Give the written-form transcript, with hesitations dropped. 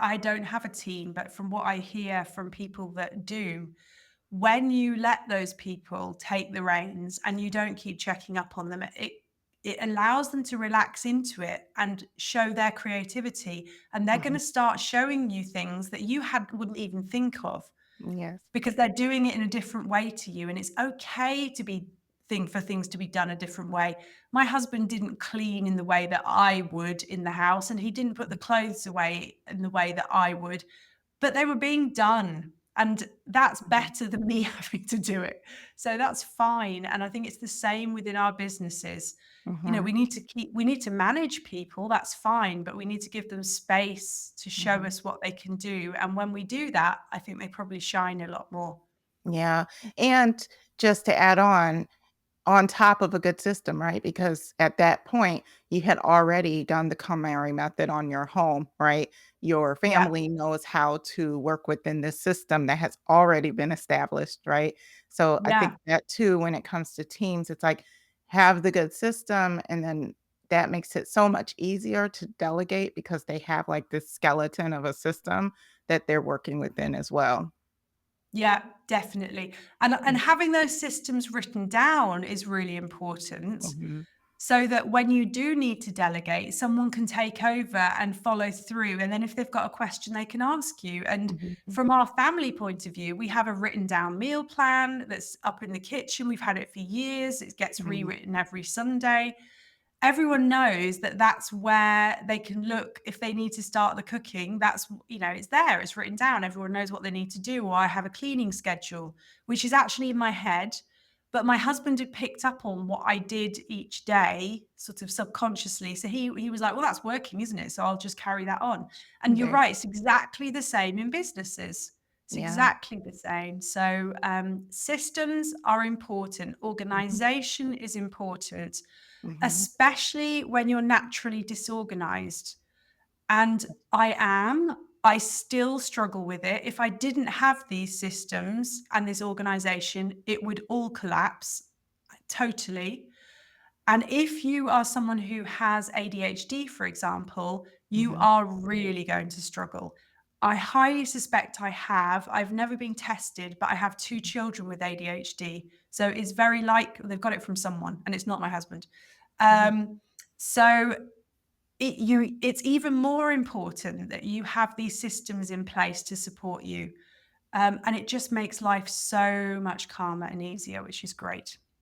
I don't have a team, but from what I hear from people that do, when you let those people take the reins and you don't keep checking up on them, it allows them to relax into it and show their creativity, and they're going Mhm. to start showing you things that you had wouldn't even think of, Yes. because they're doing it in a different way to you, and it's okay to be think for things to be done a different way. My husband didn't clean in the way that I would in the house, and he didn't put the clothes away in the way that I would, but they were being done, and that's Mhm. better than me having to do it. So that's fine, and I think it's the same within our businesses. Mhm. We need to manage people, that's fine, but we need to give them space to show Mhm. us what they can do, and when we do that, I think they probably shine a lot more. Yeah, and just to add on top of a good system, right? Because at that point, you had already done the KonMari method on your home, right? Your Yeah, family knows how to work within this system that has already been established, right? So I yeah. think that too, when it comes to teams, it's like have the good system, and then that makes it so much easier to delegate because they have like this skeleton of a system that they're working within as well. Yeah, definitely. And having those systems written down is really important, Mhm. so that when you do need to delegate, someone can take over and follow through. And then if they've got a question, they can ask you. And Mhm. from our family point of view, we have a written down meal plan that's up in the kitchen. We've had it for years. It gets Mhm. rewritten every Sunday. Everyone knows that that's where they can look if they need to start the cooking. It's there, it's written down. Everyone knows what they need to do. Or I have a cleaning schedule, which is actually in my head. But my husband had picked up on what I did each day, sort of subconsciously. So he was like, well, that's working, isn't it? So I'll just carry that on. And you're Right. right, it's exactly the same in businesses. It's Yeah. exactly the same. So systems are important, Mhm. organization is important, Mhm. especially when you're naturally disorganized. And I still struggle with it. If I didn't have these systems and this organization, it would all collapse totally. And if you are someone who has ADHD, for example, you Mhm. are really going to struggle. I highly suspect I have. I've never been tested, but I have two children with ADHD. So it's very like they've got it from someone, and it's not my husband. Mhm. Um, so it's even more important that you have these systems in place to support you. And it just makes life so much calmer and easier, which is great.